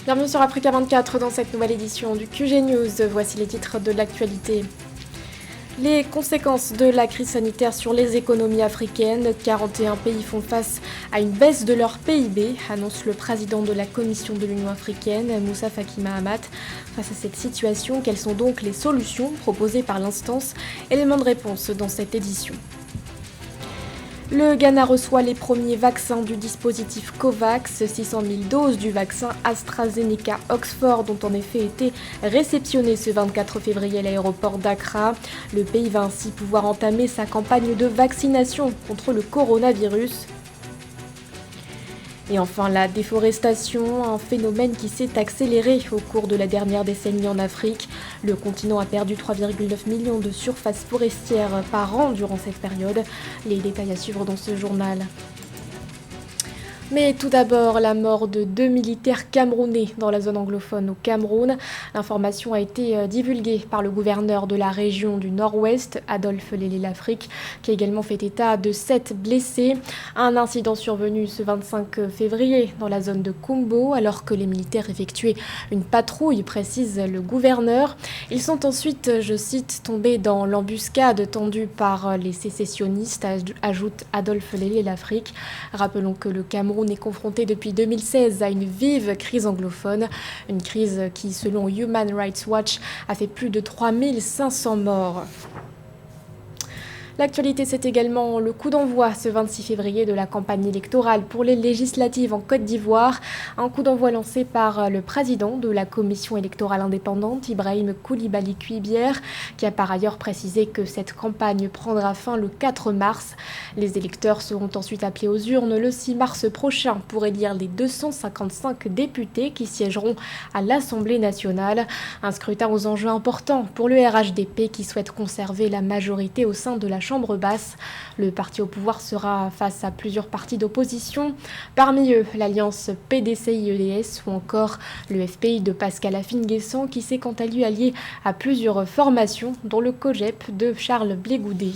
Bienvenue sur Africa 24 dans cette nouvelle édition du QG News. Voici les titres de l'actualité. Les conséquences de la crise sanitaire sur les économies africaines. 41 pays font face à une baisse de leur PIB, annonce le président de la Commission de l'Union africaine, Moussa Faki Mahamat. Face à cette situation, quelles sont donc les solutions proposées par l'instance? Élément de réponse dans cette édition. Le Ghana reçoit les premiers vaccins du dispositif COVAX. 600 000 doses du vaccin AstraZeneca Oxford ont en effet été réceptionnées ce 24 février à l'aéroport d'Accra. Le pays va ainsi pouvoir entamer sa campagne de vaccination contre le coronavirus. Et enfin, la déforestation, un phénomène qui s'est accéléré au cours de la dernière décennie en Afrique. Le continent a perdu 3,9 millions de surfaces forestières par an durant cette période. Les détails à suivre dans ce journal. Mais tout d'abord, la mort de 2 militaires camerounais dans la zone anglophone au Cameroun. L'information a été divulguée par le gouverneur de la région du Nord-Ouest, Adolphe Lélé-Lafrique, qui a également fait état de 7 blessés. Un incident survenu ce 25 février dans la zone de Kumbo, alors que les militaires effectuaient une patrouille, précise le gouverneur. Ils sont ensuite, je cite, tombés dans l'embuscade tendue par les sécessionnistes, ajoute Adolphe Lélé-Lafrique. Rappelons que le Cameroun est confronté depuis 2016 à une vive crise anglophone, une crise qui, selon Human Rights Watch, a fait plus de 3500 morts. L'actualité, c'est également le coup d'envoi ce 26 février de la campagne électorale pour les législatives en Côte d'Ivoire. Un coup d'envoi lancé par le président de la commission électorale indépendante, Ibrahim Koulibaly Kuibière, qui a par ailleurs précisé que cette campagne prendra fin le 4 mars. Les électeurs seront ensuite appelés aux urnes le 6 mars prochain pour élire les 255 députés qui siégeront à l'Assemblée nationale. Un scrutin aux enjeux importants pour le RHDP qui souhaite conserver la majorité au sein de la Chambre basse. Le parti au pouvoir sera face à plusieurs partis d'opposition, parmi eux l'alliance PDCI-EDS ou encore le FPI de Pascal Afine-Guessant qui s'est quant à lui allié à plusieurs formations dont le COGEP de Charles Blé Goudet.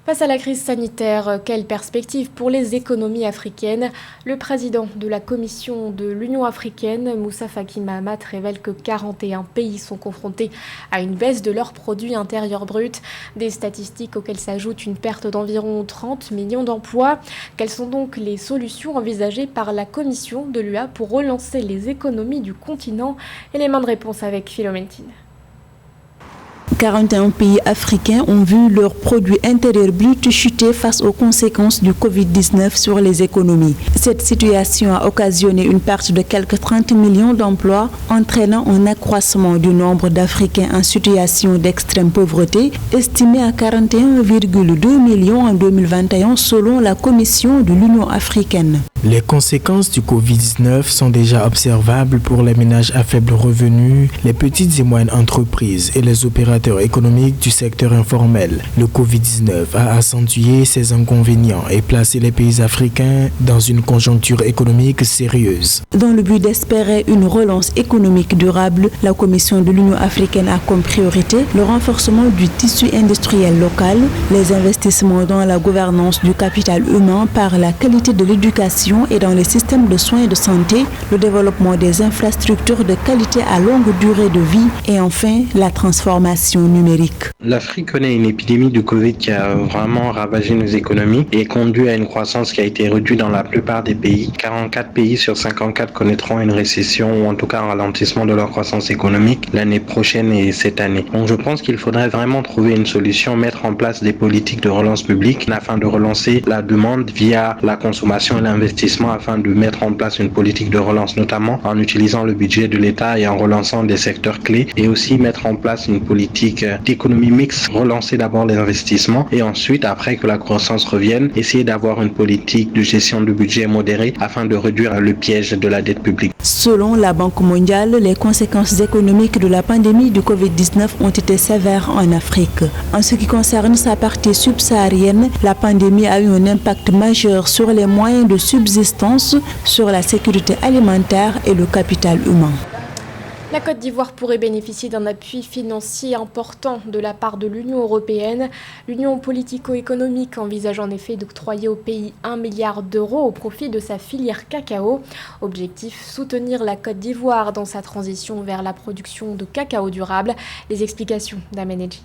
Face à la crise sanitaire, quelle perspective pour les économies africaines? Le président de la Commission de l'Union africaine, Moussa Faki Mahamat, révèle que 41 pays sont confrontés à une baisse de leur produit intérieur brut. Des statistiques auxquelles s'ajoute une perte d'environ 30 millions d'emplois. Quelles sont donc les solutions envisagées par la Commission de l'UA pour relancer les économies du continent? Élément de réponse avec Philomentine. 41 pays africains ont vu leur produit intérieur brut chuter face aux conséquences du Covid-19 sur les économies. Cette situation a occasionné une perte de quelques 30 millions d'emplois, entraînant un accroissement du nombre d'Africains en situation d'extrême pauvreté, estimé à 41,2 millions en 2021 selon la Commission de l'Union africaine. Les conséquences du Covid-19 sont déjà observables pour les ménages à faible revenu, les petites et moyennes entreprises et les opérateurs économiques du secteur informel. Le Covid-19 a accentué ces inconvénients et placé les pays africains dans une conjoncture économique sérieuse. Dans le but d'espérer une relance économique durable, la Commission de l'Union africaine a comme priorité le renforcement du tissu industriel local, les investissements dans la gouvernance du capital humain par la qualité de l'éducation et dans les systèmes de soins et de santé, le développement des infrastructures de qualité à longue durée de vie et enfin la transformation numérique. L'Afrique connaît une épidémie de Covid qui a vraiment ravagé nos économies et conduit à une croissance qui a été réduite dans la plupart des pays. 44 pays sur 54 connaîtront une récession ou en tout cas un ralentissement de leur croissance économique l'année prochaine et cette année. Donc je pense qu'il faudrait vraiment trouver une solution, mettre en place des politiques de relance publique afin de relancer la demande via la consommation et l'investissement afin de mettre en place une politique de relance, notamment en utilisant le budget de l'État et en relançant des secteurs clés et aussi mettre en place une politique d'économie mixte, relancer d'abord les investissements et ensuite, après que la croissance revienne, essayer d'avoir une politique de gestion de budget modérée afin de réduire le piège de la dette publique. Selon la Banque mondiale, les conséquences économiques de la pandémie du Covid-19 ont été sévères en Afrique. En ce qui concerne sa partie subsaharienne, la pandémie a eu un impact majeur sur les moyens de subsistance, sur la sécurité alimentaire et le capital humain. La Côte d'Ivoire pourrait bénéficier d'un appui financier important de la part de l'Union européenne. L'Union politico-économique envisage en effet d'octroyer au pays 1 milliard d'euros au profit de sa filière cacao. Objectif, soutenir la Côte d'Ivoire dans sa transition vers la production de cacao durable. Les explications d'Ameneji.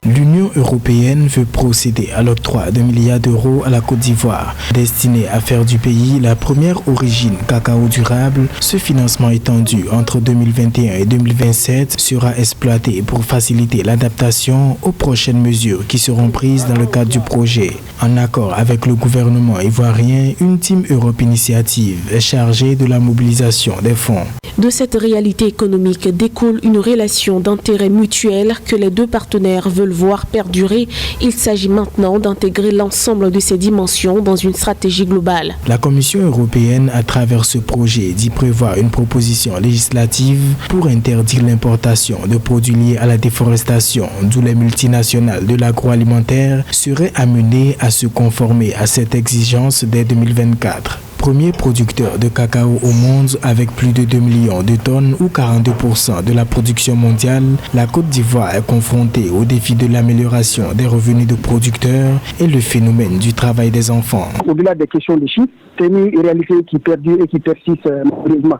L'Union européenne veut procéder à l'octroi d'1 milliard d'euros à la Côte d'Ivoire, destiné à faire du pays la première origine cacao durable. Ce financement étendu entre 2021 et 2027 sera exploité pour faciliter l'adaptation aux prochaines mesures qui seront prises dans le cadre du projet. En accord avec le gouvernement ivoirien, une Team Europe Initiative est chargée de la mobilisation des fonds. De cette réalité économique découle une relation d'intérêt mutuel que les deux partenaires veulent voir perdurer. Il s'agit maintenant d'intégrer l'ensemble de ces dimensions dans une stratégie globale. La Commission européenne, à travers ce projet, dit prévoir une proposition législative pour interdire l'importation de produits liés à la déforestation, d'où les multinationales de l'agroalimentaire seraient amenées à se conformer à cette exigence dès 2024. Premier producteur de cacao au monde avec plus de 2 millions de tonnes ou 42% de la production mondiale, la Côte d'Ivoire est confrontée au défi de l'amélioration des revenus de producteurs et le phénomène du travail des enfants. Au-delà des questions de chiffres, c'est une réalité qui perdure et qui persiste malheureusement.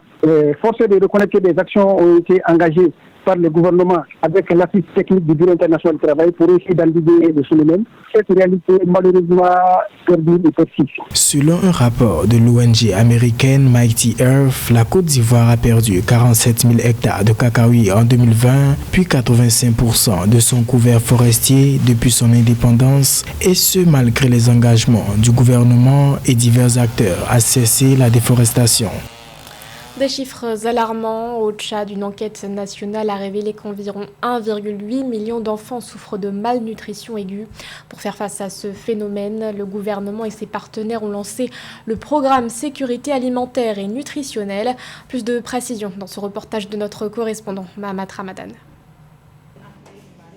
Force est de reconnaître que des actions ont été engagées par le gouvernement avec l'assise technique du Bureau international du travail pour essayer d'endiguer le phénomène. Cette réalité malheureusement perdure et persiste. Selon un rapport de l'ONG américaine Mighty Earth, la Côte d'Ivoire a perdu 47 000 hectares de cacaoyer en 2020, puis 85% de son couvert forestier depuis son indépendance, et ce malgré les engagements du gouvernement et divers acteurs à cesser la déforestation. Des chiffres alarmants. Au Tchad, une enquête nationale a révélé qu'environ 1,8 million d'enfants souffrent de malnutrition aiguë. Pour faire face à ce phénomène, le gouvernement et ses partenaires ont lancé le programme Sécurité alimentaire et nutritionnelle. Plus de précisions dans ce reportage de notre correspondant Mahamat Ramadan.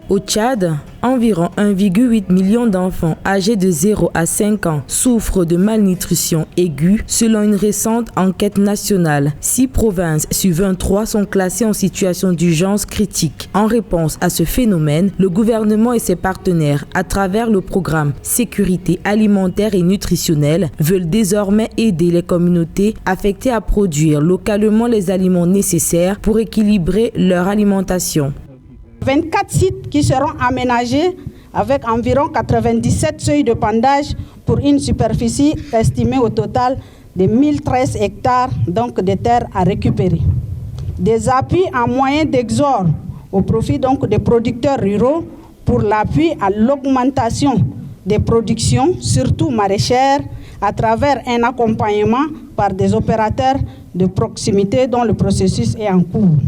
Au Tchad, environ 1,8 million d'enfants âgés de 0 à 5 ans souffrent de malnutrition aiguë selon une récente enquête nationale. 6 provinces sur 23 sont classées en situation d'urgence critique. En réponse à ce phénomène, le gouvernement et ses partenaires, à travers le programme Sécurité alimentaire et nutritionnelle, veulent désormais aider les communautés affectées à produire localement les aliments nécessaires pour équilibrer leur alimentation. 24 sites qui seront aménagés avec environ 97 seuils de pandage pour une superficie estimée au total de 1013 hectares donc de terres à récupérer. Des appuis en moyens d'exor au profit donc des producteurs ruraux pour l'appui à l'augmentation des productions, surtout maraîchères, à travers un accompagnement par des opérateurs de proximité dont le processus est en cours.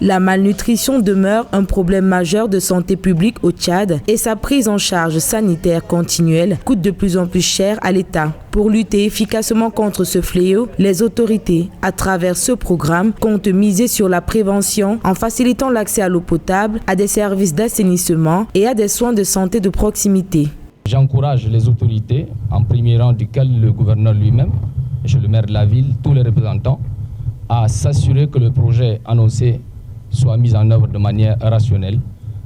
La malnutrition demeure un problème majeur de santé publique au Tchad et sa prise en charge sanitaire continuelle coûte de plus en plus cher à l'État. Pour lutter efficacement contre ce fléau, les autorités, à travers ce programme, comptent miser sur la prévention en facilitant l'accès à l'eau potable, à des services d'assainissement et à des soins de santé de proximité. J'encourage les autorités, en premier rang duquel le gouverneur lui-même, le maire de la ville, tous les représentants, à s'assurer que le projet annoncé soit mis en œuvre de manière rationnelle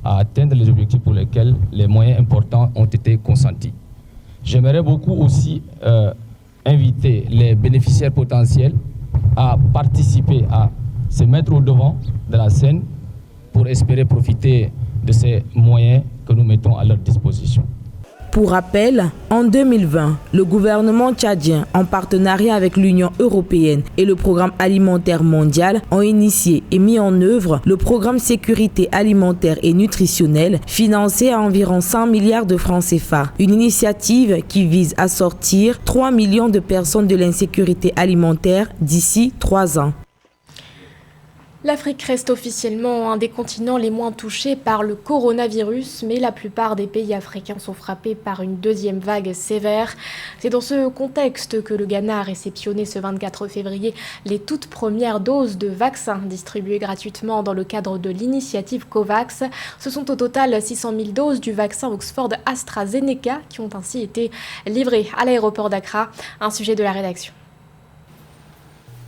à atteindre les objectifs pour lesquels les moyens importants ont été consentis. J'aimerais beaucoup aussi inviter les bénéficiaires potentiels à participer, à se mettre au devant de la scène pour espérer profiter de ces moyens que nous mettons à leur disposition. Pour rappel, en 2020, le gouvernement tchadien, en partenariat avec l'Union européenne et le Programme alimentaire mondial, ont initié et mis en œuvre le programme Sécurité alimentaire et nutritionnelle, financé à environ 100 milliards de francs CFA. Une initiative qui vise à sortir 3 millions de personnes de l'insécurité alimentaire d'ici 3 ans. L'Afrique reste officiellement un des continents les moins touchés par le coronavirus, mais la plupart des pays africains sont frappés par une deuxième vague sévère. C'est dans ce contexte que le Ghana a réceptionné ce 24 février les toutes premières doses de vaccins distribuées gratuitement dans le cadre de l'initiative COVAX. Ce sont au total 600 000 doses du vaccin Oxford AstraZeneca qui ont ainsi été livrées à l'aéroport d'Accra. Un sujet de la rédaction.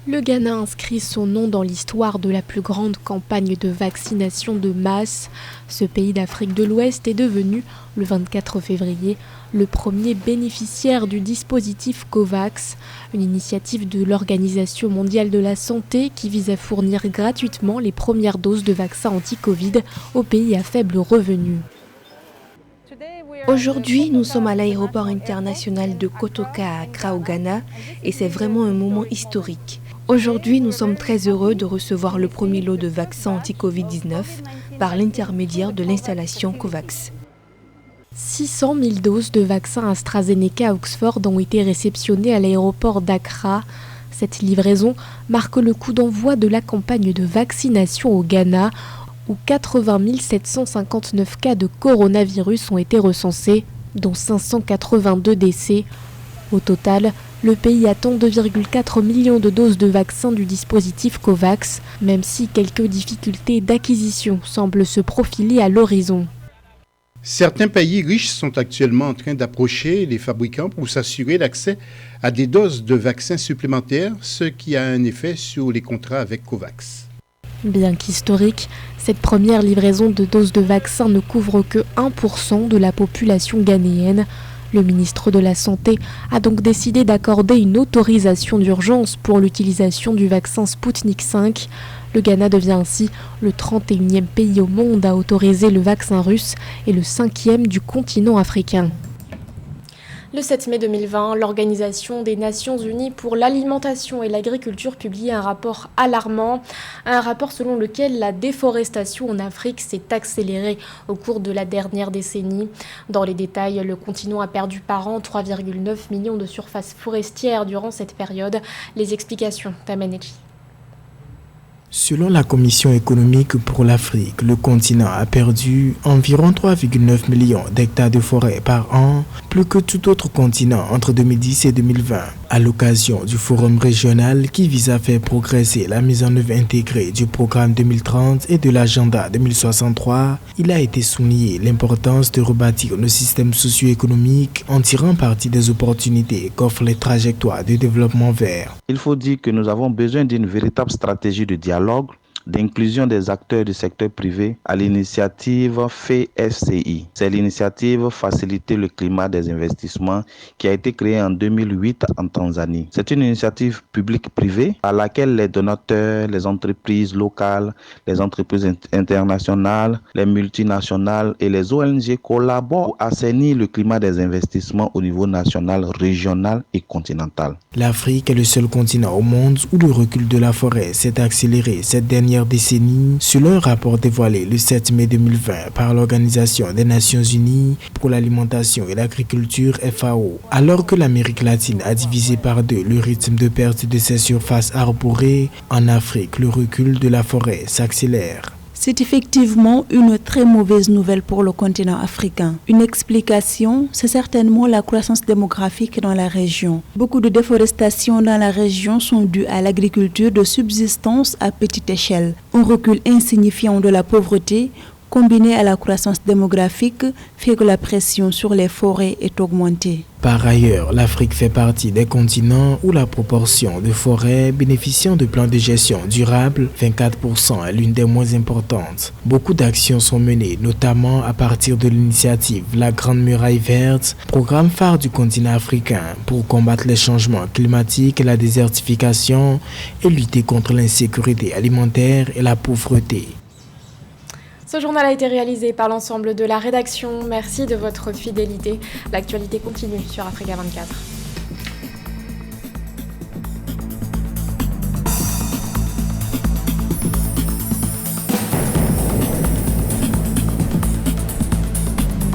Le Ghana inscrit son nom dans l'histoire de la plus grande campagne de vaccination de masse. Ce pays d'Afrique de l'Ouest est devenu, le 24 février, le premier bénéficiaire du dispositif COVAX, une initiative de l'Organisation mondiale de la santé qui vise à fournir gratuitement les premières doses de vaccins anti-Covid aux pays à faible revenu. Aujourd'hui, nous sommes à l'aéroport international de Kotoka à Accra au Ghana et c'est vraiment un moment historique. Aujourd'hui, nous sommes très heureux de recevoir le premier lot de vaccins anti-Covid-19 par l'intermédiaire de l'installation COVAX. 600 000 doses de vaccins AstraZeneca à Oxford ont été réceptionnées à l'aéroport d'Accra. Cette livraison marque le coup d'envoi de la campagne de vaccination au Ghana, où 80 759 cas de coronavirus ont été recensés, dont 582 décès. Au total, le pays attend 2,4 millions de doses de vaccins du dispositif COVAX, même si quelques difficultés d'acquisition semblent se profiler à l'horizon. Certains pays riches sont actuellement en train d'approcher les fabricants pour s'assurer l'accès à des doses de vaccins supplémentaires, ce qui a un effet sur les contrats avec COVAX. Bien qu'historique, cette première livraison de doses de vaccins ne couvre que 1% de la population ghanéenne. Le ministre de la Santé a donc décidé d'accorder une autorisation d'urgence pour l'utilisation du vaccin Sputnik V. Le Ghana devient ainsi le 31e pays au monde à autoriser le vaccin russe et le 5e du continent africain. Le 7 mai 2020, l'Organisation des Nations Unies pour l'alimentation et l'agriculture publie un rapport alarmant, un rapport selon lequel la déforestation en Afrique s'est accélérée au cours de la dernière décennie. Dans les détails, le continent a perdu par an 3,9 millions de surfaces forestières durant cette période. Les explications d'Amenechi. Selon la Commission économique pour l'Afrique, le continent a perdu environ 3,9 millions d'hectares de forêt par an, plus que tout autre continent entre 2010 et 2020. À l'occasion du forum régional qui vise à faire progresser la mise en œuvre intégrée du programme 2030 et de l'agenda 2063, il a été souligné l'importance de rebâtir nos systèmes socio-économiques en tirant parti des opportunités qu'offrent les trajectoires de développement vert. Il faut dire que nous avons besoin d'une véritable stratégie de dialogue, d'inclusion des acteurs du secteur privé à l'initiative FESCI. C'est l'initiative Faciliter le climat des investissements qui a été créée en 2008 en Tanzanie. C'est une initiative publique-privée à laquelle les donateurs, les entreprises locales, les entreprises internationales, les multinationales et les ONG collaborent pour assainir le climat des investissements au niveau national, régional et continental. L'Afrique est le seul continent au monde où le recul de la forêt s'est accéléré cette dernière décennie, selon un rapport dévoilé le 7 mai 2020 par l'Organisation des Nations Unies pour l'alimentation et l'agriculture FAO. Alors que l'Amérique latine a divisé par deux le rythme de perte de ses surfaces arborées, en Afrique, le recul de la forêt s'accélère. C'est effectivement une très mauvaise nouvelle pour le continent africain. Une explication, c'est certainement la croissance démographique dans la région. Beaucoup de déforestation dans la région sont dues à l'agriculture de subsistance à petite échelle. Un recul insignifiant de la pauvreté, combiné à la croissance démographique, fait que la pression sur les forêts est augmentée. Par ailleurs, l'Afrique fait partie des continents où la proportion de forêts bénéficiant de plans de gestion durable, 24%, est l'une des moins importantes. Beaucoup d'actions sont menées, notamment à partir de l'initiative La Grande Muraille Verte, programme phare du continent africain pour combattre les changements climatiques et la désertification et lutter contre l'insécurité alimentaire et la pauvreté. Ce journal a été réalisé par l'ensemble de la rédaction. Merci de votre fidélité. L'actualité continue sur Africa 24.